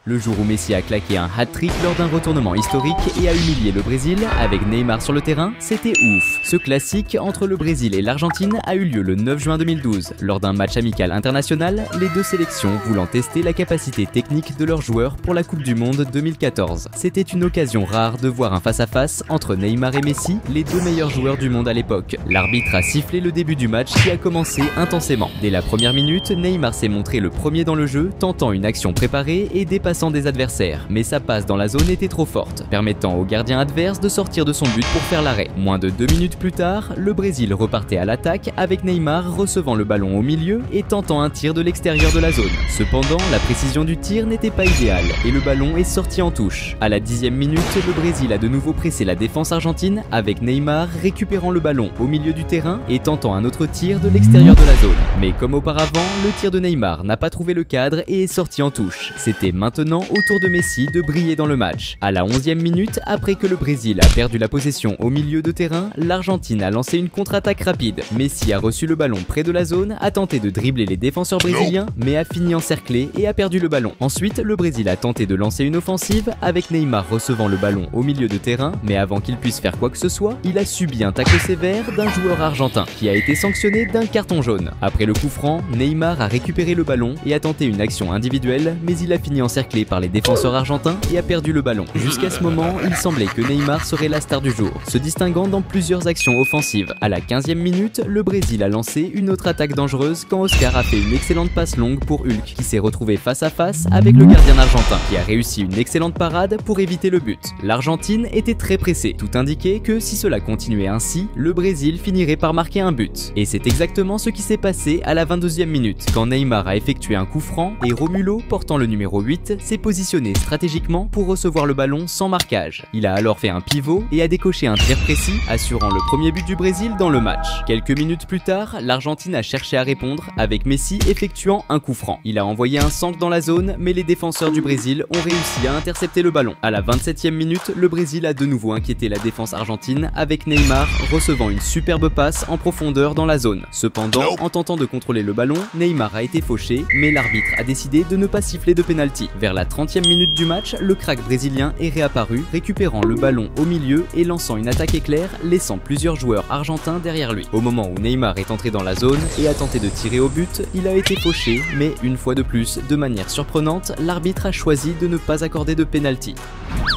Le jour où Messi a claqué un hat-trick lors d'un retournement historique et a humilié le Brésil avec Neymar sur le terrain, c'était ouf. Ce classique entre le Brésil et l'Argentine a eu lieu le 9 juin 2012, lors d'un match amical international, les deux sélections voulant tester la capacité technique de leurs joueurs pour la Coupe du Monde 2014. C'était une occasion rare de voir un face-à-face entre Neymar et Messi, les deux meilleurs joueurs du monde à l'époque. L'arbitre a sifflé le début du match qui a commencé intensément. Dès la première minute, Neymar s'est montré le premier dans le jeu, tentant une action préparée et dépassant des adversaires. Mais sa passe dans la zone était trop forte, permettant au gardien adverse de sortir de son but pour faire l'arrêt. Moins de 2 minutes plus tard, le Brésil repartait à l'attaque avec Neymar recevant le ballon au milieu et tentant un tir de l'extérieur de la zone. Cependant, la précision du tir n'était pas idéale et le ballon est sorti en touche. À la 10e minute, le Brésil a de nouveau pressé la défense argentine avec Neymar récupérant le ballon au milieu du terrain et tentant un autre tir de l'extérieur de la zone. Mais comme auparavant, le tir de Neymar n'a pas trouvé le cadre et est sorti en touche. C'était maintenant au tour de Messi de briller dans le match. À la 11e minute, après que le Brésil a perdu la possession au milieu de terrain, l'Argentine a lancé une contre-attaque rapide. Messi a reçu le ballon près de la zone, a tenté de dribbler les défenseurs brésiliens, mais a fini encerclé et a perdu le ballon. Ensuite, le Brésil a tenté de lancer une offensive avec Neymar recevant le ballon au milieu de terrain, mais avant qu'il puisse faire quoi que ce soit, il a subi un tacle sévère d'un joueur argentin qui a été sanctionné d'un carton jaune. Après le coup franc, Neymar a récupéré le ballon et a tenté une action individuelle, mais il a fini encerclé par les défenseurs argentins et a perdu le ballon. Jusqu'à ce moment, il semblait que Neymar serait la star du jour, se distinguant dans plusieurs actions offensives. À la 15e minute, le Brésil a lancé une autre attaque dangereuse quand Oscar a fait une excellente passe longue pour Hulk, qui s'est retrouvé face à face avec le gardien argentin, qui a réussi une excellente parade pour éviter le but. L'Argentine était très pressée, tout indiquait que si cela continuait ainsi, le Brésil finirait par marquer un but. Et c'est exactement ce qui s'est passé à la 22e minute, quand Neymar a effectué un coup franc et Romulo, portant le numéro 8, s'est positionné stratégiquement pour recevoir le ballon sans marquage. Il a alors fait un pivot et a décoché un tir précis, assurant le premier but du Brésil dans le match. Quelques minutes plus tard, l'Argentine a cherché à répondre avec Messi effectuant un coup franc. Il a envoyé un centre dans la zone, mais les défenseurs du Brésil ont réussi à intercepter le ballon. À la 27e minute, le Brésil a de nouveau inquiété la défense argentine avec Neymar recevant une superbe passe en profondeur dans la zone. Cependant, en tentant de contrôler le ballon, Neymar a été fauché, mais l'arbitre a décidé de ne pas siffler de pénalty. Vers la 30e minute du match, le crack brésilien est réapparu, récupérant le ballon au milieu et lançant une attaque éclair, laissant plusieurs joueurs argentins derrière lui. Au moment où Neymar est entré dans la zone et a tenté de tirer au but, il a été fauché, mais une fois de plus, de manière surprenante, l'arbitre a choisi de ne pas accorder de pénalty.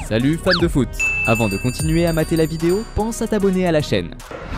Salut fans de foot! Avant de continuer à mater la vidéo, pense à t'abonner à la chaîne.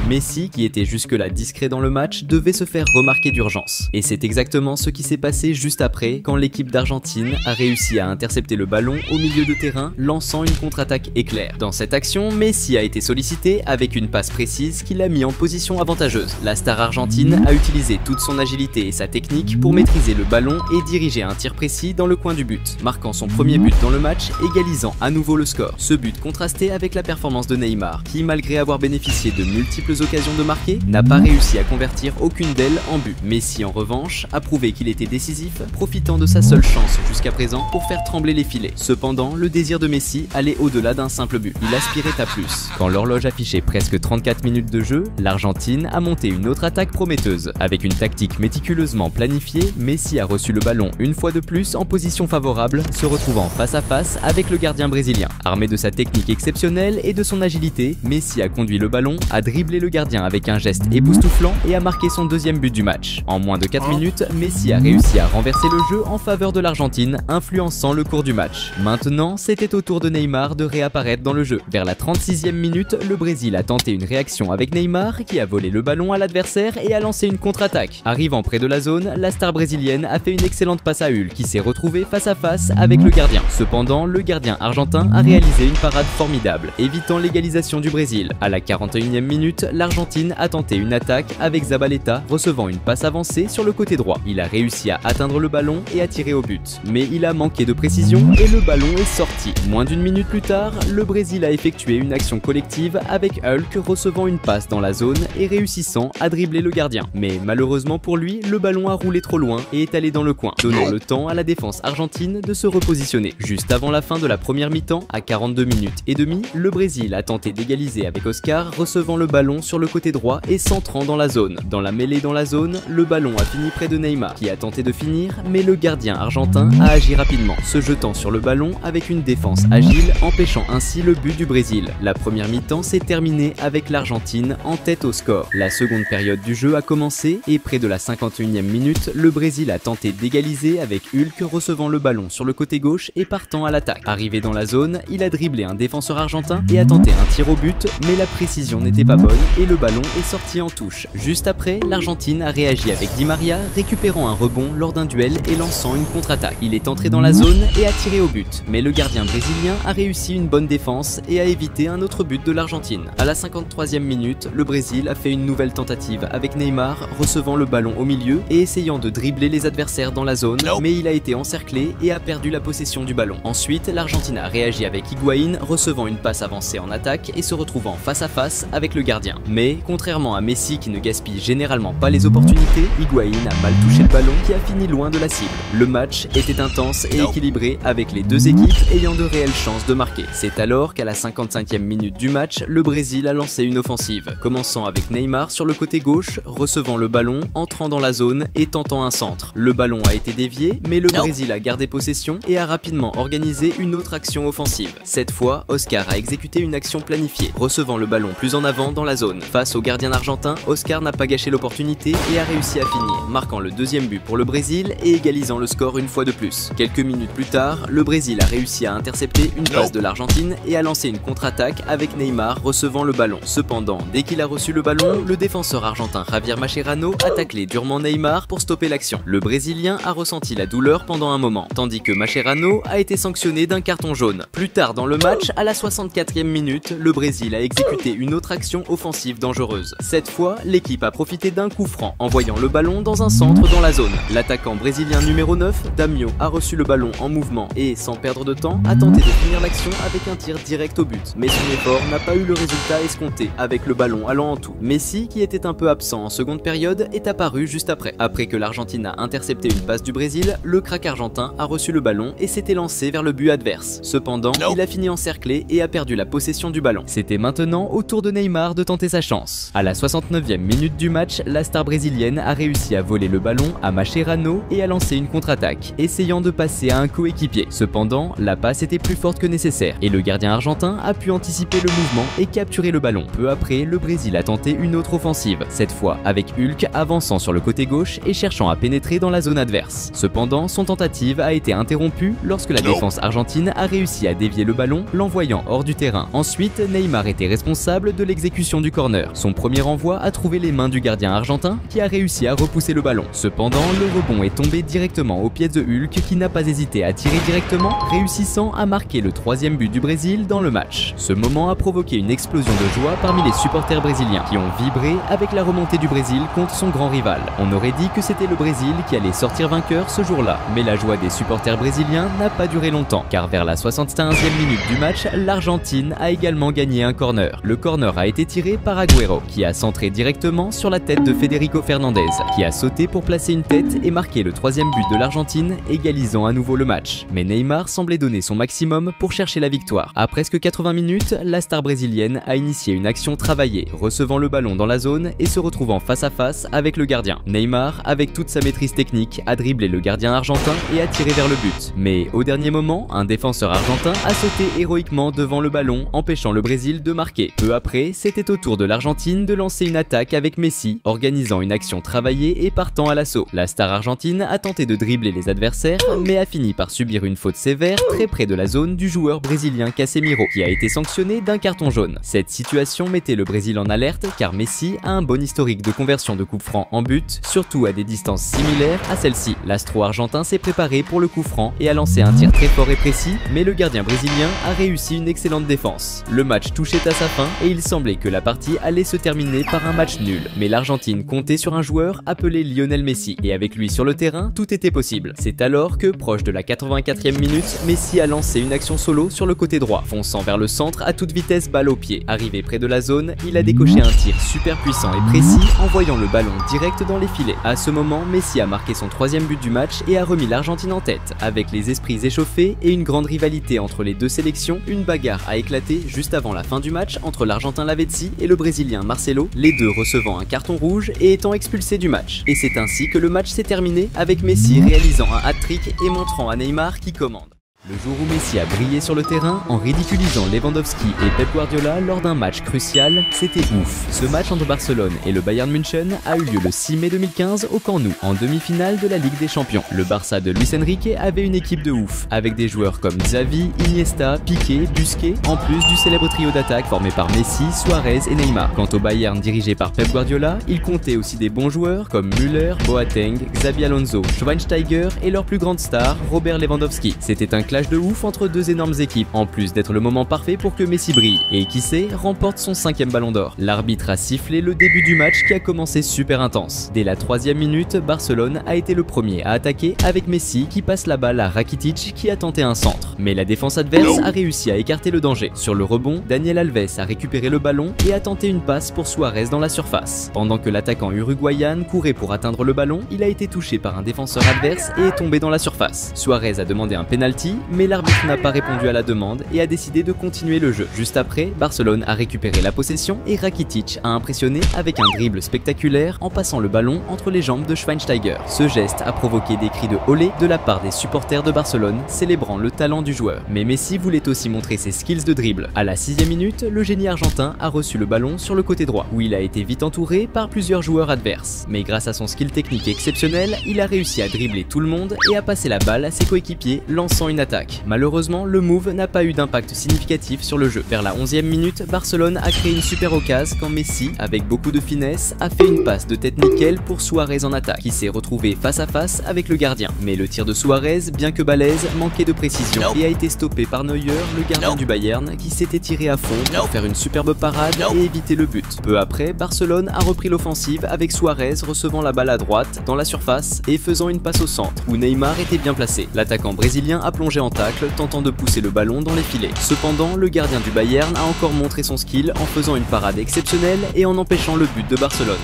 Messi, qui était jusque-là discret dans le match, devait se faire remarquer d'urgence. Et c'est exactement ce qui s'est passé juste après, quand l'équipe d'Argentine a réussi à intercepter le ballon au milieu de terrain, lançant une contre-attaque éclair. Dans cette action, Messi a été sollicité avec une passe précise qui l'a mis en position avantageuse. La star argentine a utilisé toute son agilité et sa technique pour maîtriser le ballon et diriger un tir précis dans le coin du but, marquant son premier but dans le match, égalisant à nouveau le score. Ce but contrastait avec la performance de Neymar, qui, malgré avoir bénéficié de multiples occasions de marquer, n'a pas réussi à convertir aucune d'elles en but. Messi, en revanche, a prouvé qu'il était décisif, profitant de sa seule chance jusqu'à présent pour faire trembler les filets. Cependant, le désir de Messi allait au-delà d'un simple but. Il aspirait à plus. Quand l'horloge affichait presque 34 minutes de jeu, l'Argentine a monté une autre attaque prometteuse. Avec une tactique méticuleusement planifiée, Messi a reçu le ballon une fois de plus en position favorable, se retrouvant face à face avec le gardien brésilien. Armé de sa technique exceptionnelle et de son agilité, Messi a conduit le ballon, a dribblé le gardien avec un geste époustouflant et a marqué son deuxième but du match. En moins de 4 minutes, Messi a réussi à renverser le jeu en faveur de l'Argentine, influençant le cours du match. Maintenant, c'était au tour de Neymar de réapparaître dans le jeu. Vers la 36e minute, le Brésil a tenté une réaction avec Neymar qui a volé le ballon à l'adversaire et a lancé une contre-attaque. Arrivant près de la zone, la star brésilienne a fait une excellente passe à Hulk qui s'est retrouvé face à face avec le gardien. Cependant, le gardien argentin a réalisé une parade formidable, évitant l'égalisation du Brésil. À la 41e minute, l'Argentine a tenté une attaque avec Zabaleta recevant une passe avancée sur le côté droit. Il a réussi à atteindre le ballon et à tirer au but, mais il a manqué de précision et le ballon est sorti. Moins d'une minute plus tard, le Brésil a effectué une action collective avec Hulk recevant une passe dans la zone et réussissant à dribbler le gardien. Mais malheureusement pour lui, le ballon a roulé trop loin et est allé dans le coin, donnant le temps à la défense argentine de se repositionner. Juste avant la fin de la première mi-temps, Cependant, à 42 minutes et demie, le Brésil a tenté d'égaliser avec Oscar, recevant le ballon sur le côté droit et centrant dans la zone. Dans la mêlée dans la zone, le ballon a fini près de Neymar, qui a tenté de finir, mais le gardien argentin a agi rapidement, se jetant sur le ballon avec une défense agile, empêchant ainsi le but du Brésil. La première mi-temps s'est terminée avec l'Argentine en tête au score. La seconde période du jeu a commencé et près de la 51e minute, le Brésil a tenté d'égaliser avec Hulk recevant le ballon sur le côté gauche et partant à l'attaque. Arrivé dans la zone, il a dribblé un défenseur argentin et a tenté un tir au but, mais la précision n'était pas bonne et le ballon est sorti en touche. Juste après, l'Argentine a réagi avec Di Maria, récupérant un rebond lors d'un duel et lançant une contre-attaque. Il est entré dans la zone et a tiré au but, mais le gardien brésilien a réussi une bonne défense et a évité un autre but de l'Argentine. À la 53e minute, le Brésil a fait une nouvelle tentative avec Neymar recevant le ballon au milieu et essayant de dribbler les adversaires dans la zone, mais il a été encerclé et a perdu la possession du ballon. Ensuite, l'Argentine a réagi avec Higuaín recevant une passe avancée en attaque et se retrouvant face à face avec le gardien. Mais, contrairement à Messi qui ne gaspille généralement pas les opportunités, Higuaín a mal touché le ballon qui a fini loin de la cible. Le match était intense et équilibré avec les deux équipes ayant de réelles chances de marquer. C'est alors qu'à la 55e minute du match, le Brésil a lancé une offensive, commençant avec Neymar sur le côté gauche, recevant le ballon, entrant dans la zone et tentant un centre. Le ballon a été dévié, mais le Brésil a gardé possession et a rapidement organisé une autre action offensive. Cette fois, Oscar a exécuté une action planifiée, recevant le ballon plus en avant dans la zone. Face au gardien argentin, Oscar n'a pas gâché l'opportunité et a réussi à finir, marquant le deuxième but pour le Brésil et égalisant le score une fois de plus. Quelques minutes plus tard, le Brésil a réussi à intercepter une passe de l'Argentine et a lancé une contre-attaque avec Neymar recevant le ballon. Cependant, dès qu'il a reçu le ballon, le défenseur argentin Javier Mascherano a taclé durement Neymar pour stopper l'action. Le Brésilien a ressenti la douleur pendant un moment, tandis que Mascherano a été sanctionné d'un carton jaune. Plus tard dans le match, à la 64e minute, le Brésil a exécuté une autre action offensive dangereuse. Cette fois, l'équipe a profité d'un coup franc, envoyant le ballon dans un centre dans la zone. L'attaquant brésilien numéro 9, Damio, a reçu le ballon en mouvement et, sans perdre de temps, a tenté de finir l'action avec un tir direct au but. Mais son effort n'a pas eu le résultat escompté, avec le ballon allant en tout. Messi, qui était un peu absent en seconde période, est apparu juste après. Après que l'Argentine a intercepté une passe du Brésil, le crack argentin a reçu le ballon et s'était lancé vers le but adverse. Cependant, il a fini encerclé et a perdu la possession du ballon. C'était maintenant au tour de Neymar de tenter sa chance. À la 69e minute du match, la star brésilienne a réussi à voler le ballon à Mascherano et a lancé une contre-attaque, essayant de passer à un coéquipier. Cependant, la passe était plus forte que nécessaire et le gardien argentin a pu anticiper le mouvement et capturer le ballon. Peu après, le Brésil a tenté une autre offensive, cette fois avec Hulk avançant sur le côté gauche et cherchant à pénétrer dans la zone adverse. Cependant, son tentative a été interrompue lorsque la défense argentine a réussi à dévier le ballon, l'envoyant hors du terrain. Ensuite, Neymar était responsable de l'exécution du corner. Son premier envoi a trouvé les mains du gardien argentin qui a réussi à repousser le ballon. Cependant, le rebond est tombé directement aux pieds de Hulk qui n'a pas hésité à tirer directement, réussissant à marquer le troisième but du Brésil dans le match. Ce moment a provoqué une explosion de joie parmi les supporters brésiliens qui ont vibré avec la remontée du Brésil contre son grand rival. On aurait dit que c'était le Brésil qui allait sortir vainqueur ce jour-là, mais la joie des supporters brésiliens n'a pas duré longtemps, car vers la 75e minute du match, l'Argentine a également gagné un corner. Le corner a été tiré par Agüero, qui a centré directement sur la tête de Federico Fernandez, qui a sauté pour placer une tête et marquer le troisième but de l'Argentine, égalisant à nouveau le match. Mais Neymar semblait donner son maximum pour chercher la victoire. À presque 80 minutes, la star brésilienne a initié une action travaillée, recevant le ballon dans la zone et se retrouvant face à face avec le gardien. Neymar, avec toute sa maîtrise technique, a dribblé le gardien argentin et a tiré vers le but. Mais au dernier moment, un défenseur argentin a sauté héroïquement devant le ballon, empêchant le Brésil de marquer. Peu après, c'était au tour de l'Argentine de lancer une attaque avec Messi, organisant une action travaillée et partant à l'assaut. La star argentine a tenté de dribbler les adversaires, mais a fini par subir une faute sévère très près de la zone du joueur brésilien Casemiro, qui a été sanctionné d'un carton jaune. Cette situation mettait le Brésil en alerte car Messi a un bon historique de conversion de coups francs en but, surtout à des distances similaires à celle-ci. L'astro argentin s'est préparé pour le coup franc et a lancé un tir très fort et précis, mais le gardien brésilien a réussi une excellente défense. Le match touchait à sa fin et il semblait que la partie allait se terminer par un match nul, mais l'Argentine comptait sur un joueur appelé Lionel Messi et avec lui sur le terrain, tout était possible. C'est alors que, proche de la 84e minute, Messi a lancé une action solo sur le côté droit, fonçant vers le centre à toute vitesse, balle au pied. Arrivé près de la zone, il a décoché un tir super puissant et précis, envoyant le ballon direct dans les filets. À ce moment, Messi a marqué son troisième but du match et a remis l'Argentine en tête, avec les esprits échauffés et une grande rivalité entre entre les deux sélections, une bagarre a éclaté juste avant la fin du match entre l'Argentin Lavezzi et le Brésilien Marcelo, les deux recevant un carton rouge et étant expulsés du match. Et c'est ainsi que le match s'est terminé avec Messi réalisant un hat-trick et montrant à Neymar qui commande. Le jour où Messi a brillé sur le terrain en ridiculisant Lewandowski et Pep Guardiola lors d'un match crucial, c'était ouf. Ce match entre Barcelone et le Bayern München a eu lieu le 6 mai 2015 au Camp Nou, en demi-finale de la Ligue des Champions. Le Barça de Luis Enrique avait une équipe de ouf, avec des joueurs comme Xavi, Iniesta, Piqué, Busquets, en plus du célèbre trio d'attaque formé par Messi, Suarez et Neymar. Quant au Bayern dirigé par Pep Guardiola, il comptait aussi des bons joueurs comme Müller, Boateng, Xabi Alonso, Schweinsteiger et leur plus grande star, Robert Lewandowski. C'était un clash de ouf entre deux énormes équipes, en plus d'être le moment parfait pour que Messi brille et qui sait, remporte son 5e ballon d'or. L'arbitre a sifflé le début du match qui a commencé super intense. Dès la 3e minute, Barcelone a été le premier à attaquer avec Messi qui passe la balle à Rakitic qui a tenté un centre. Mais la défense adverse a réussi à écarter le danger. Sur le rebond, Daniel Alves a récupéré le ballon et a tenté une passe pour Suarez dans la surface. Pendant que l'attaquant uruguayan courait pour atteindre le ballon, il a été touché par un défenseur adverse et est tombé dans la surface. Suarez a demandé un penalty, mais l'arbitre n'a pas répondu à la demande et a décidé de continuer le jeu. Juste après, Barcelone a récupéré la possession et Rakitic a impressionné avec un dribble spectaculaire en passant le ballon entre les jambes de Schweinsteiger. Ce geste a provoqué des cris de olé de la part des supporters de Barcelone, célébrant le talent du joueur. Mais Messi voulait aussi montrer ses skills de dribble. À la 6e minute, le génie argentin a reçu le ballon sur le côté droit, où il a été vite entouré par plusieurs joueurs adverses. Mais grâce à son skill technique exceptionnel, il a réussi à dribbler tout le monde et à passer la balle à ses coéquipiers, lançant une attaque. Malheureusement, le move n'a pas eu d'impact significatif sur le jeu. Vers la 11e minute, Barcelone a créé une super occasion quand Messi, avec beaucoup de finesse, a fait une passe de tête nickel pour Suarez en attaque, qui s'est retrouvé face à face avec le gardien. Mais le tir de Suarez, bien que balèze, manquait de précision et a été stoppé par Neuer, le gardien du Bayern, qui s'était tiré à fond pour faire une superbe parade et éviter le but. Peu après, Barcelone a repris l'offensive avec Suarez recevant la balle à droite dans la surface et faisant une passe au centre, où Neymar était bien placé. L'attaquant brésilien a plongé en tacle, tentant de pousser le ballon dans les filets. Cependant, le gardien du Bayern a encore montré son skill en faisant une parade exceptionnelle et en empêchant le but de Barcelone.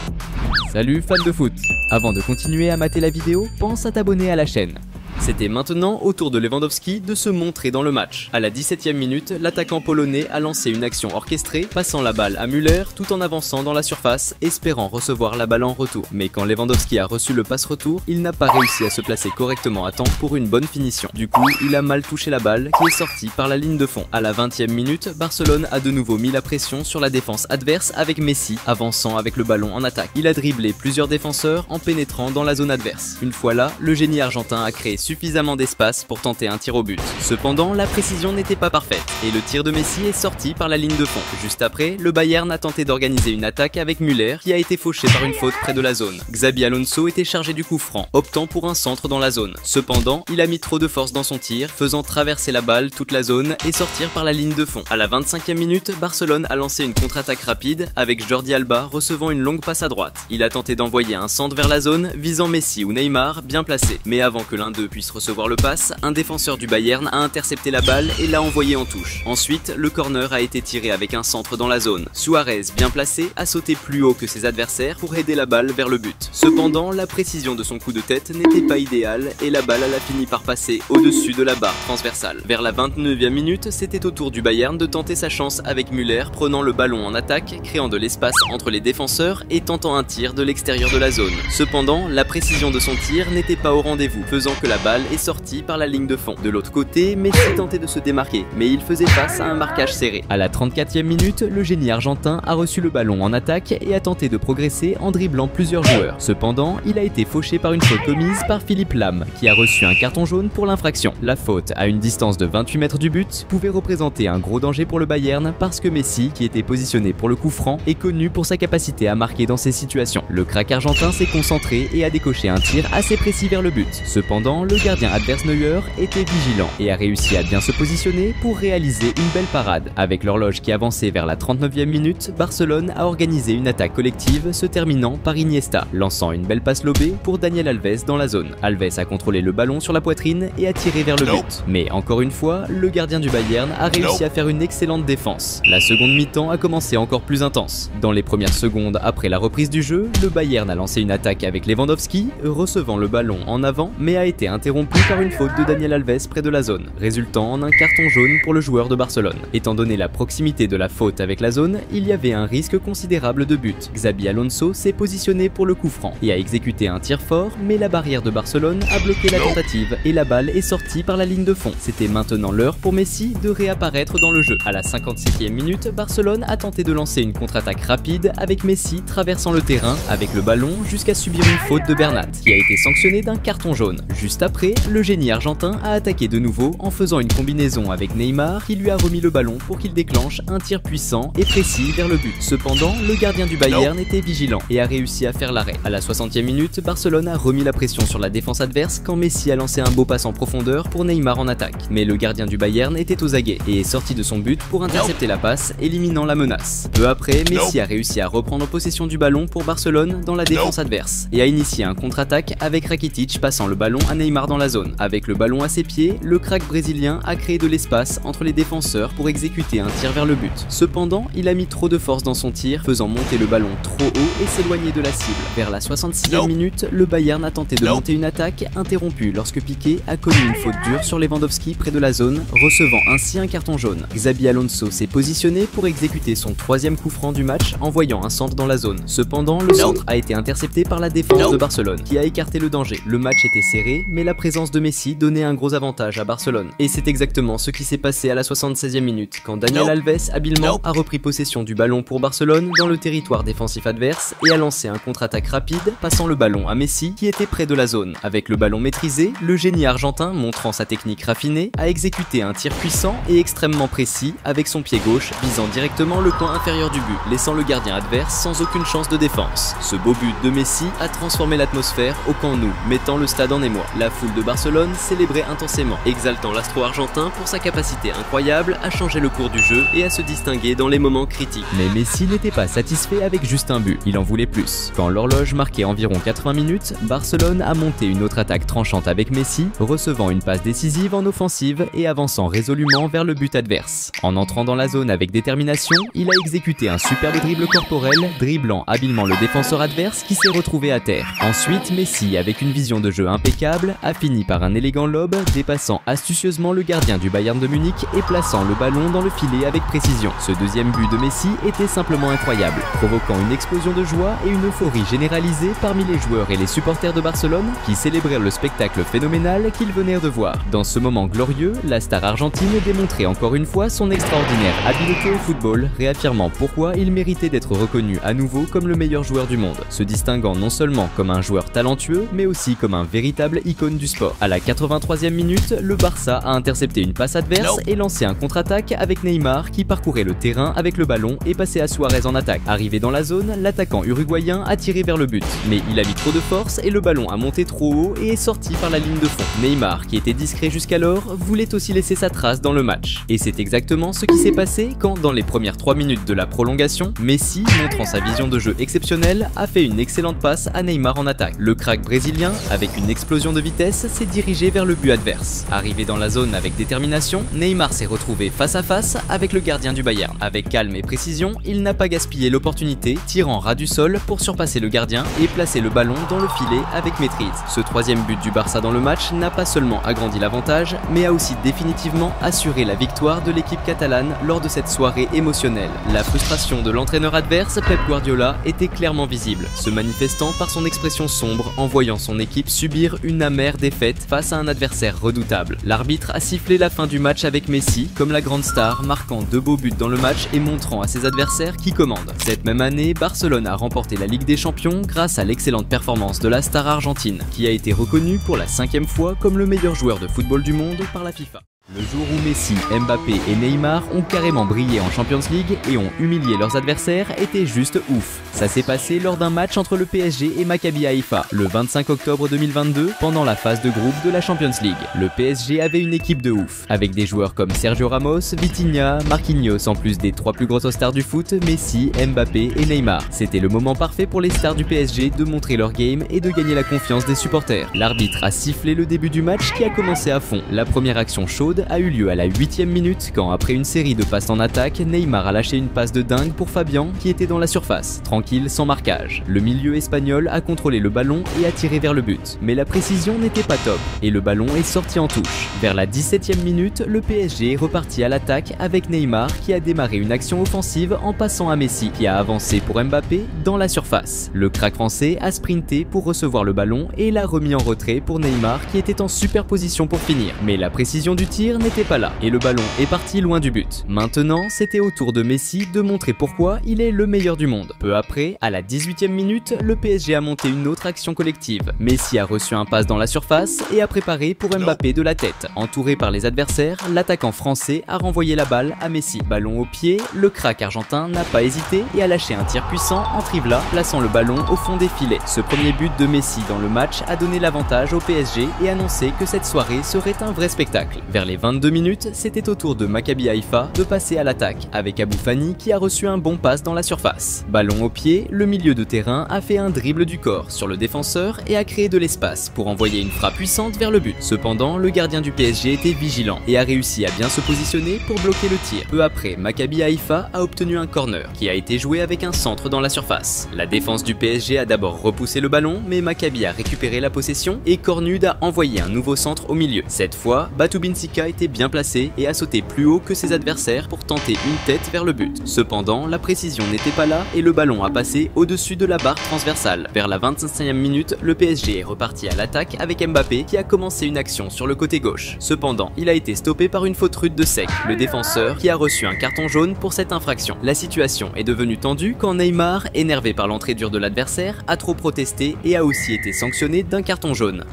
Salut fans de foot! Avant de continuer à mater la vidéo, pense à t'abonner à la chaîne. C'était maintenant au tour de Lewandowski de se montrer dans le match. À la 17e minute, l'attaquant polonais a lancé une action orchestrée, passant la balle à Müller tout en avançant dans la surface, espérant recevoir la balle en retour. Mais quand Lewandowski a reçu le passe-retour, il n'a pas réussi à se placer correctement à temps pour une bonne finition. Du coup, il a mal touché la balle qui est sortie par la ligne de fond. À la 20e minute, Barcelone a de nouveau mis la pression sur la défense adverse avec Messi, avançant avec le ballon en attaque. Il a dribblé plusieurs défenseurs en pénétrant dans la zone adverse. Une fois là, le génie argentin a créé suffisamment d'espace pour tenter un tir au but. Cependant, la précision n'était pas parfaite et le tir de Messi est sorti par la ligne de fond. Juste après, le Bayern a tenté d'organiser une attaque avec Müller qui a été fauché par une faute près de la zone. Xabi Alonso était chargé du coup franc, optant pour un centre dans la zone. Cependant, il a mis trop de force dans son tir, faisant traverser la balle toute la zone et sortir par la ligne de fond. À la 25e minute, Barcelone a lancé une contre-attaque rapide avec Jordi Alba recevant une longue passe à droite. Il a tenté d'envoyer un centre vers la zone visant Messi ou Neymar bien placé. Mais avant que l'un d'eux puisse recevoir le passe, un défenseur du Bayern a intercepté la balle et l'a envoyé en touche. Ensuite, le corner a été tiré avec un centre dans la zone. Suarez, bien placé, a sauté plus haut que ses adversaires pour aider la balle vers le but. Cependant, la précision de son coup de tête n'était pas idéale et la balle a fini par passer au-dessus de la barre transversale. Vers la 29e minute, c'était au tour du Bayern de tenter sa chance avec Müller prenant le ballon en attaque, créant de l'espace entre les défenseurs et tentant un tir de l'extérieur de la zone. Cependant, la précision de son tir n'était pas au rendez-vous, faisant que la balle est sortie par la ligne de fond. De l'autre côté, Messi tentait de se démarquer, mais il faisait face à un marquage serré. À la 34e minute, le génie argentin a reçu le ballon en attaque et a tenté de progresser en dribblant plusieurs joueurs. Cependant, il a été fauché par une faute commise par Philippe Lahm, qui a reçu un carton jaune pour l'infraction. La faute, à une distance de 28 mètres du but, pouvait représenter un gros danger pour le Bayern parce que Messi, qui était positionné pour le coup franc, est connu pour sa capacité à marquer dans ces situations. Le crack argentin s'est concentré et a décoché un tir assez précis vers le but. Cependant, le gardien adverse Neuer était vigilant et a réussi à bien se positionner pour réaliser une belle parade. Avec l'horloge qui avançait vers la 39e minute, Barcelone a organisé une attaque collective se terminant par Iniesta, lançant une belle passe lobée pour Daniel Alves dans la zone. Alves a contrôlé le ballon sur la poitrine et a tiré vers le but. Mais encore une fois, le gardien du Bayern a réussi à faire une excellente défense. La seconde mi-temps a commencé encore plus intense. Dans les premières secondes après la reprise du jeu, le Bayern a lancé une attaque avec Lewandowski, recevant le ballon en avant mais a été interrompu interrompu par une faute de Daniel Alves près de la zone, résultant en un carton jaune pour le joueur de Barcelone. Étant donné la proximité de la faute avec la zone, il y avait un risque considérable de but. Xabi Alonso s'est positionné pour le coup franc et a exécuté un tir fort, mais la barrière de Barcelone a bloqué la tentative et la balle est sortie par la ligne de fond. C'était maintenant l'heure pour Messi de réapparaître dans le jeu. À la 56e minute, Barcelone a tenté de lancer une contre-attaque rapide avec Messi traversant le terrain avec le ballon jusqu'à subir une faute de Bernat qui a été sanctionnée d'un carton jaune. Juste après, le génie argentin a attaqué de nouveau en faisant une combinaison avec Neymar qui lui a remis le ballon pour qu'il déclenche un tir puissant et précis vers le but. Cependant, le gardien du Bayern était vigilant et a réussi à faire l'arrêt. À la 60e minute, Barcelone a remis la pression sur la défense adverse quand Messi a lancé un beau passe en profondeur pour Neymar en attaque. Mais le gardien du Bayern était aux aguets et est sorti de son but pour intercepter la passe, éliminant la menace. Peu après, Messi a réussi à reprendre possession du ballon pour Barcelone dans la défense adverse et a initié un contre-attaque avec Rakitic passant le ballon à Neymar dans la zone. Avec le ballon à ses pieds, le crack brésilien a créé de l'espace entre les défenseurs pour exécuter un tir vers le but. Cependant, il a mis trop de force dans son tir, faisant monter le ballon trop haut et s'éloigner de la cible. Vers la 66e minute, le Bayern a tenté de monter une attaque interrompue lorsque Piqué a commis une faute dure sur Lewandowski près de la zone, recevant ainsi un carton jaune. Xabi Alonso s'est positionné pour exécuter son troisième coup franc du match, envoyant un centre dans la zone. Cependant, le centre a été intercepté par la défense de Barcelone, qui a écarté le danger. Le match était serré, mais la présence de Messi donnait un gros avantage à Barcelone. Et c'est exactement ce qui s'est passé à la 76e minute, quand Daniel Alves habilement a repris possession du ballon pour Barcelone dans le territoire défensif adverse et a lancé un contre-attaque rapide, passant le ballon à Messi qui était près de la zone. Avec le ballon maîtrisé, le génie argentin, montrant sa technique raffinée, a exécuté un tir puissant et extrêmement précis avec son pied gauche, visant directement le coin inférieur du but, laissant le gardien adverse sans aucune chance de défense. Ce beau but de Messi a transformé l'atmosphère au Camp Nou, mettant le stade en émoi. La foule de Barcelone célébrait intensément, exaltant l'astro argentin pour sa capacité incroyable à changer le cours du jeu et à se distinguer dans les moments critiques. Mais Messi n'était pas satisfait avec juste un but, il en voulait plus. Quand l'horloge marquait environ 80 minutes, Barcelone a monté une autre attaque tranchante avec Messi, recevant une passe décisive en offensive et avançant résolument vers le but adverse. En entrant dans la zone avec détermination, il a exécuté un superbe dribble corporel, dribblant habilement le défenseur adverse qui s'est retrouvé à terre. Ensuite, Messi, avec une vision de jeu impeccable, a fini par un élégant lob, dépassant astucieusement le gardien du Bayern de Munich et plaçant le ballon dans le filet avec précision. Ce deuxième but de Messi était simplement incroyable, provoquant une explosion de joie et une euphorie généralisée parmi les joueurs et les supporters de Barcelone qui célébrèrent le spectacle phénoménal qu'ils venaient de voir. Dans ce moment glorieux, la star argentine démontrait encore une fois son extraordinaire habileté au football, réaffirmant pourquoi il méritait d'être reconnu à nouveau comme le meilleur joueur du monde, se distinguant non seulement comme un joueur talentueux, mais aussi comme un véritable icône du sport. À la 83e minute, le Barça a intercepté une passe adverse et lancé un contre-attaque avec Neymar qui parcourait le terrain avec le ballon et passait à Suarez en attaque. Arrivé dans la zone, l'attaquant uruguayen a tiré vers le but, mais il a mis trop de force et le ballon a monté trop haut et est sorti par la ligne de fond. Neymar, qui était discret jusqu'alors, voulait aussi laisser sa trace dans le match. Et c'est exactement ce qui s'est passé quand, dans les premières 3 minutes de la prolongation, Messi, montrant sa vision de jeu exceptionnelle, a fait une excellente passe à Neymar en attaque. Le crack brésilien, avec une explosion de vitesse, s'est dirigé vers le but adverse. Arrivé dans la zone avec détermination, Neymar s'est retrouvé face à face avec le gardien du Bayern. Avec calme et précision, il n'a pas gaspillé l'opportunité, tirant ras du sol pour surpasser le gardien et placer le ballon dans le filet avec maîtrise. Ce troisième but du Barça dans le match n'a pas seulement agrandi l'avantage, mais a aussi définitivement assuré la victoire de l'équipe catalane lors de cette soirée émotionnelle. La frustration de l'entraîneur adverse, Pep Guardiola, était clairement visible, se manifestant par son expression sombre en voyant son équipe subir une amère défaite face à un adversaire redoutable. L'arbitre a sifflé la fin du match avec Messi comme la grande star, marquant 2 beaux buts dans le match et montrant à ses adversaires qui commande. Cette même année, Barcelone a remporté la Ligue des Champions grâce à l'excellente performance de la star argentine, qui a été reconnue pour la 5e fois comme le meilleur joueur de football du monde par la FIFA. Le jour où Messi, Mbappé et Neymar ont carrément brillé en Champions League et ont humilié leurs adversaires était juste ouf. Ça s'est passé lors d'un match entre le PSG et Maccabi Haïfa le 25 octobre 2022 pendant la phase de groupe de la Champions League. Le PSG avait une équipe de ouf, avec des joueurs comme Sergio Ramos, Vitinha, Marquinhos en plus des 3 plus grosses stars du foot, Messi, Mbappé et Neymar. C'était le moment parfait pour les stars du PSG de montrer leur game et de gagner la confiance des supporters. L'arbitre a sifflé le début du match qui a commencé à fond. La première action chaude chaude a eu lieu à la 8e minute quand, après une série de passes en attaque, Neymar a lâché une passe de dingue pour Fabian qui était dans la surface, tranquille sans marquage. Le milieu espagnol a contrôlé le ballon et a tiré vers le but, mais la précision n'était pas top et le ballon est sorti en touche. Vers la 17e minute, le PSG est reparti à l'attaque avec Neymar qui a démarré une action offensive en passant à Messi qui a avancé pour Mbappé dans la surface. Le crack français a sprinté pour recevoir le ballon et l'a remis en retrait pour Neymar qui était en superposition pour finir. Mais la précision du tir n'était pas là et le ballon est parti loin du but. Maintenant, c'était au tour de Messi de montrer pourquoi il est le meilleur du monde. Peu après, à la 18e minute, le PSG a monté une autre action collective. Messi a reçu un passe dans la surface et a préparé pour Mbappé de la tête. Entouré par les adversaires, l'attaquant français a renvoyé la balle à Messi. Ballon au pied, le crack argentin n'a pas hésité et a lâché un tir puissant en trivela, plaçant le ballon au fond des filets. Ce premier but de Messi dans le match a donné l'avantage au PSG et annoncé que cette soirée serait un vrai spectacle. Vers les 22 minutes, c'était au tour de Maccabi Haïfa de passer à l'attaque, avec Abou Fani qui a reçu un bon passe dans la surface. Ballon au pied, le milieu de terrain a fait un dribble du corps sur le défenseur et a créé de l'espace pour envoyer une frappe puissante vers le but. Cependant, le gardien du PSG était vigilant et a réussi à bien se positionner pour bloquer le tir. Peu après, Maccabi Haïfa a obtenu un corner qui a été joué avec un centre dans la surface. La défense du PSG a d'abord repoussé le ballon, mais Maccabi a récupéré la possession et Cornud a envoyé un nouveau centre au milieu. Cette fois, Batou Binsika était bien placé et a sauté plus haut que ses adversaires pour tenter une tête vers le but. Cependant, la précision n'était pas là et le ballon a passé au-dessus de la barre transversale. Vers la 25e minute, le PSG est reparti à l'attaque avec Mbappé qui a commencé une action sur le côté gauche. Cependant, il a été stoppé par une faute rude de Sec, le défenseur qui a reçu un carton jaune pour cette infraction. La situation est devenue tendue quand Neymar, énervé par l'entrée dure de l'adversaire, a trop protesté et a aussi été sanctionné d'un carton jaune.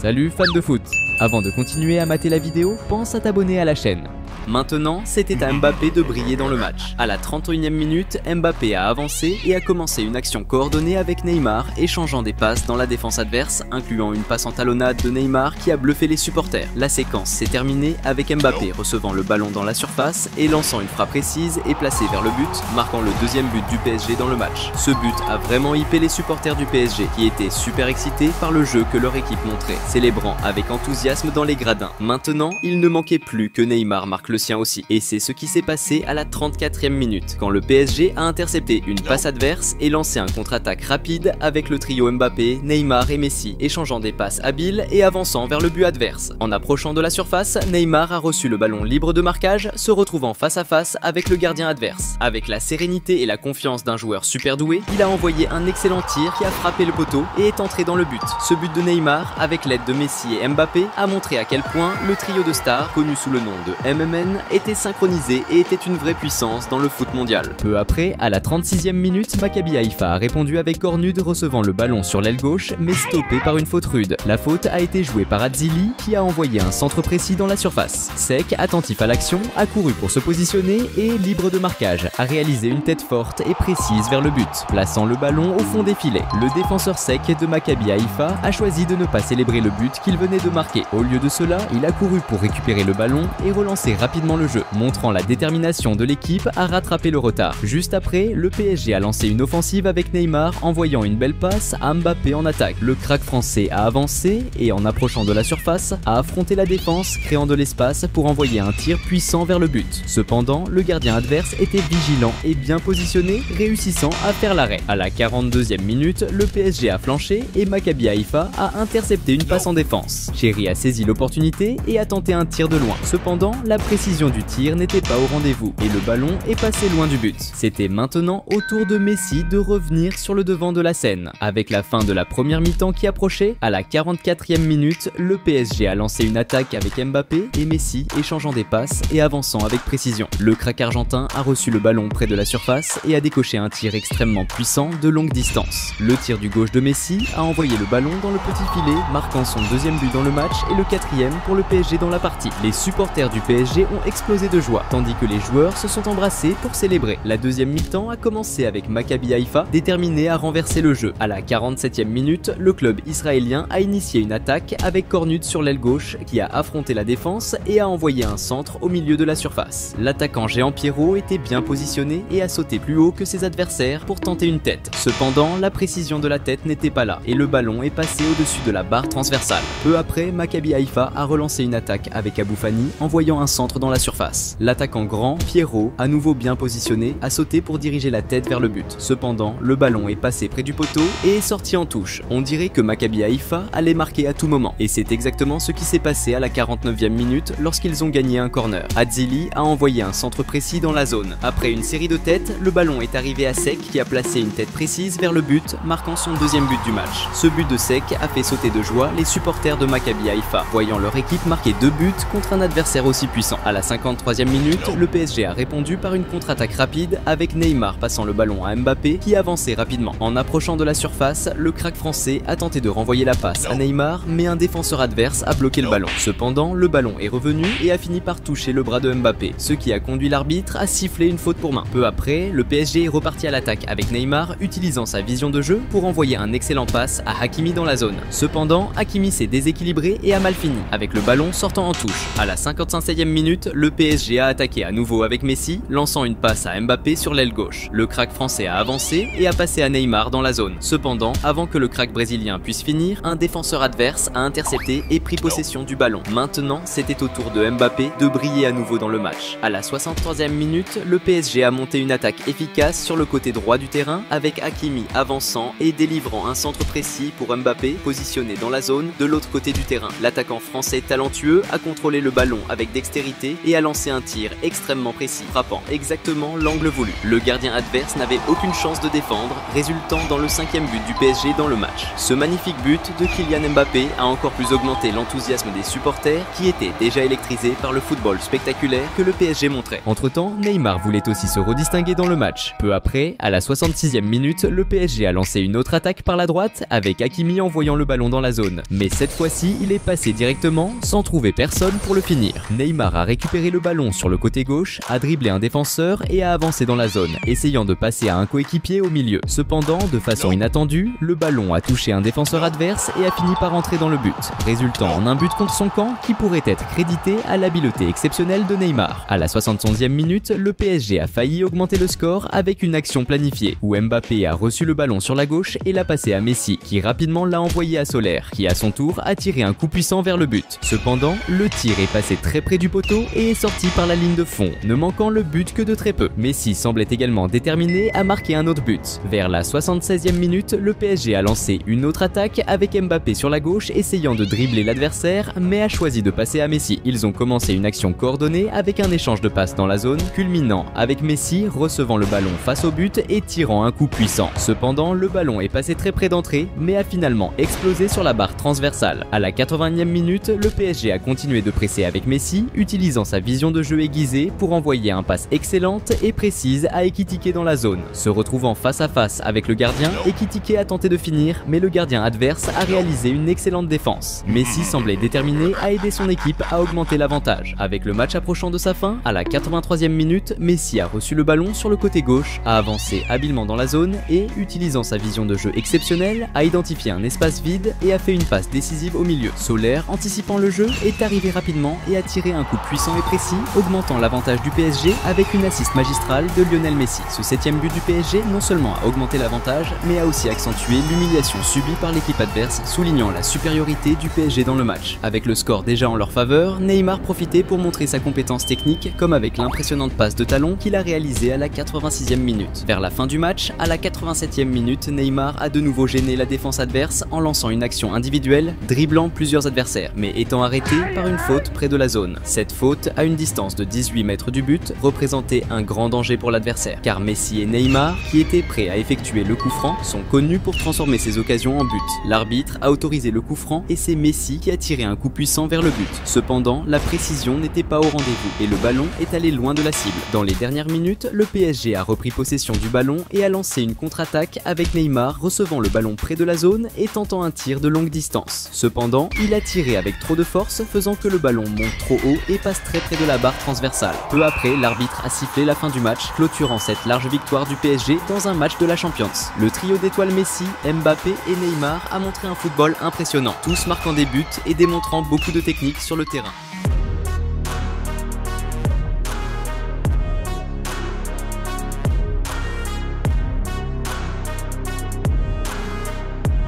Salut fans de foot! Avant de continuer à mater la vidéo, pense à t'abonner à la chaîne. Maintenant, c'était à Mbappé de briller dans le match. À la 31e minute, Mbappé a avancé et a commencé une action coordonnée avec Neymar, échangeant des passes dans la défense adverse, incluant une passe en talonnade de Neymar qui a bluffé les supporters. La séquence s'est terminée avec Mbappé recevant le ballon dans la surface et lançant une frappe précise et placée vers le but, marquant le deuxième but du PSG dans le match. Ce but a vraiment hypé les supporters du PSG qui étaient super excités par le jeu que leur équipe montrait, célébrant avec enthousiasme dans les gradins. Maintenant, il ne manquait plus que Neymar marque le sien aussi. Et c'est ce qui s'est passé à la 34e minute, quand le PSG a intercepté une passe adverse et lancé un contre-attaque rapide avec le trio Mbappé, Neymar et Messi, échangeant des passes habiles et avançant vers le but adverse. En approchant de la surface, Neymar a reçu le ballon libre de marquage, se retrouvant face à face avec le gardien adverse. Avec la sérénité et la confiance d'un joueur super doué, il a envoyé un excellent tir qui a frappé le poteau et est entré dans le but. Ce but de Neymar, avec l'aide de Messi et Mbappé, a montré à quel point le trio de stars, connu sous le nom de MMN, était synchronisé et était une vraie puissance dans le foot mondial. Peu après, à la 36e minute, Maccabi Haïfa a répondu avec Cornud recevant le ballon sur l'aile gauche mais stoppé par une faute rude. La faute a été jouée par Atzili qui a envoyé un centre précis dans la surface. Sec, attentif à l'action, a couru pour se positionner et, libre de marquage, a réalisé une tête forte et précise vers le but, plaçant le ballon au fond des filets. Le défenseur Sec de Maccabi Haïfa a choisi de ne pas célébrer le but qu'il venait de marquer. Au lieu de cela, il a couru pour récupérer le ballon et relancer rapidement le jeu, montrant la détermination de l'équipe à rattraper le retard. Juste après, le PSG a lancé une offensive avec Neymar, envoyant une belle passe à Mbappé en attaque. Le crack français a avancé et, en approchant de la surface, a affronté la défense, créant de l'espace pour envoyer un tir puissant vers le but. Cependant, le gardien adverse était vigilant et bien positionné, réussissant à faire l'arrêt. À la 42e minute, le PSG a flanché et Maccabi Haïfa a intercepté une passe en défense. Chéri a saisi l'opportunité et a tenté un tir de loin. Cependant, la précision du tir n'était pas au rendez-vous et le ballon est passé loin du but. C'était maintenant au tour de Messi de revenir sur le devant de la scène. Avec la fin de la première mi-temps qui approchait, à la 44e minute, le PSG a lancé une attaque avec Mbappé et Messi échangeant des passes et avançant avec précision. Le crack argentin a reçu le ballon près de la surface et a décoché un tir extrêmement puissant de longue distance. Le tir du gauche de Messi a envoyé le ballon dans le petit filet, marquant son deuxième but dans le match et le quatrième pour le PSG dans la partie. Les supporters du PSG ont explosé de joie, tandis que les joueurs se sont embrassés pour célébrer. La deuxième mi-temps a commencé avec Maccabi Haïfa, déterminé à renverser le jeu. À la 47e minute, le club israélien a initié une attaque avec Cornud sur l'aile gauche qui a affronté la défense et a envoyé un centre au milieu de la surface. L'attaquant géant Pierrot était bien positionné et a sauté plus haut que ses adversaires pour tenter une tête. Cependant, la précision de la tête n'était pas là et le ballon est passé au-dessus de la barre transversale. Peu après, Maccabi Maccabi Haïfa a relancé une attaque avec Abou Fani, envoyant un centre dans la surface. L'attaquant grand, Pierrot, à nouveau bien positionné, a sauté pour diriger la tête vers le but. Cependant, le ballon est passé près du poteau et est sorti en touche. On dirait que Maccabi Haïfa allait marquer à tout moment. Et c'est exactement ce qui s'est passé à la 49e minute lorsqu'ils ont gagné un corner. Adzili a envoyé un centre précis dans la zone. Après une série de têtes, le ballon est arrivé à Sek qui a placé une tête précise vers le but, marquant son deuxième but du match. Ce but de Sek a fait sauter de joie les supporters de Maccabi Haïfa, voyant leur équipe marquer 2 buts contre un adversaire aussi puissant. À la 53e minute, le PSG a répondu par une contre-attaque rapide avec Neymar passant le ballon à Mbappé qui avançait rapidement. En approchant de la surface, le crack français a tenté de renvoyer la passe à Neymar, mais un défenseur adverse a bloqué le ballon. Cependant, le ballon est revenu et a fini par toucher le bras de Mbappé, ce qui a conduit l'arbitre à siffler une faute pour main. Peu après, le PSG est reparti à l'attaque avec Neymar utilisant sa vision de jeu pour envoyer un excellent passe à Hakimi dans la zone. Cependant, Hakimi s'est déséquilibré et a mal fini, avec le ballon sortant en touche. À la 55e minute, le PSG a attaqué à nouveau avec Messi, lançant une passe à Mbappé sur l'aile gauche. Le crack français a avancé et a passé à Neymar dans la zone. Cependant, avant que le crack brésilien puisse finir, un défenseur adverse a intercepté et pris possession du ballon. Maintenant, c'était au tour de Mbappé de briller à nouveau dans le match. À la 63e minute, le PSG a monté une attaque efficace sur le côté droit du terrain avec Hakimi avançant et délivrant un centre précis pour Mbappé positionné dans la zone de l'autre côté du terrain. L'attaquant français talentueux a contrôlé le ballon avec dextérité et a lancé un tir extrêmement précis, frappant exactement l'angle voulu. Le gardien adverse n'avait aucune chance de défendre, résultant dans le 5e but du PSG dans le match. Ce magnifique but de Kylian Mbappé a encore plus augmenté l'enthousiasme des supporters qui étaient déjà électrisés par le football spectaculaire que le PSG montrait. Entre-temps, Neymar voulait aussi se redistinguer dans le match. Peu après, à la 66e minute, le PSG a lancé une autre attaque par la droite avec Hakimi envoyant le ballon dans la zone. Mais cette fois-ci, il est passé directement sans trouver personne pour le finir. Neymar a récupéré le ballon sur le côté gauche, a dribblé un défenseur et a avancé dans la zone, essayant de passer à un coéquipier au milieu. Cependant, de façon inattendue, le ballon a touché un défenseur adverse et a fini par entrer dans le but, résultant en un but contre son camp qui pourrait être crédité à l'habileté exceptionnelle de Neymar. À la 71e minute, le PSG a failli augmenter le score avec une action planifiée, où Mbappé a reçu le ballon sur la gauche et l'a passé à Messi, qui rapidement l'a envoyé à Soler, qui à son tour a tiré un coup puissant vers le but. Cependant, le tir est passé très près du poteau et est sorti par la ligne de fond, ne manquant le but que de très peu. Messi semblait également déterminé à marquer un autre but. Vers la 76e minute, le PSG a lancé une autre attaque avec Mbappé sur la gauche essayant de dribbler l'adversaire, mais a choisi de passer à Messi. Ils ont commencé une action coordonnée avec un échange de passes dans la zone, culminant avec Messi recevant le ballon face au but et tirant un coup puissant. Cependant, le ballon est passé très près d'entrée, mais a finalement explosé sur la barre transversale. À la 80e minute, le PSG a continué de presser avec Messi, utilisant sa vision de jeu aiguisée pour envoyer un passe excellente et précise à Ekitike dans la zone. Se retrouvant face à face avec le gardien, Ekitike a tenté de finir, mais le gardien adverse a réalisé une excellente défense. Messi semblait déterminé à aider son équipe à augmenter l'avantage. Avec le match approchant de sa fin, à la 83e minute, Messi a reçu le ballon sur le côté gauche, a avancé habilement dans la zone et, utilisant sa vision de jeu exceptionnelle, a identifié un espace vide et a fait une passe décisive au milieu. Soler, anticipant le jeu, est arrivé rapidement et a tiré un coup puissant et précis, augmentant l'avantage du PSG avec une assist magistrale de Lionel Messi. Ce 7e but du PSG non seulement a augmenté l'avantage, mais a aussi accentué l'humiliation subie par l'équipe adverse, soulignant la supériorité du PSG dans le match. Avec le score déjà en leur faveur, Neymar profitait pour montrer sa compétence technique, comme avec l'impressionnante passe de talon qu'il a réalisée à la 86e minute. Vers la fin du match, à la 87e minute, Neymar a de nouveau gêné la défense adverse en lançant une action individuelle, dribblant plusieurs adversaires, mais étant arrêté par une faute près de la zone. Cette faute, à une distance de 18 mètres du but, représentait un grand danger pour l'adversaire, car Messi et Neymar, qui étaient prêts à effectuer le coup franc, sont connus pour transformer ces occasions en but. L'arbitre a autorisé le coup franc et c'est Messi qui a tiré un coup puissant vers le but. Cependant, la précision n'était pas au rendez-vous et le ballon est allé loin de la cible. Dans les dernières minutes, le PSG a repris possession du ballon et a lancé une contre-attaque avec Neymar recevant le ballon près de la zone et tentant un tir de longue distance. Cependant, il a tiré avec trop de force, faisant que le ballon monte trop haut et passe très près de la barre transversale. Peu après, l'arbitre a sifflé la fin du match, clôturant cette large victoire du PSG dans un match de la Champions. Le trio d'étoiles Messi, Mbappé et Neymar a montré un football impressionnant, tous marquant des buts et démontrant beaucoup de technique sur le terrain.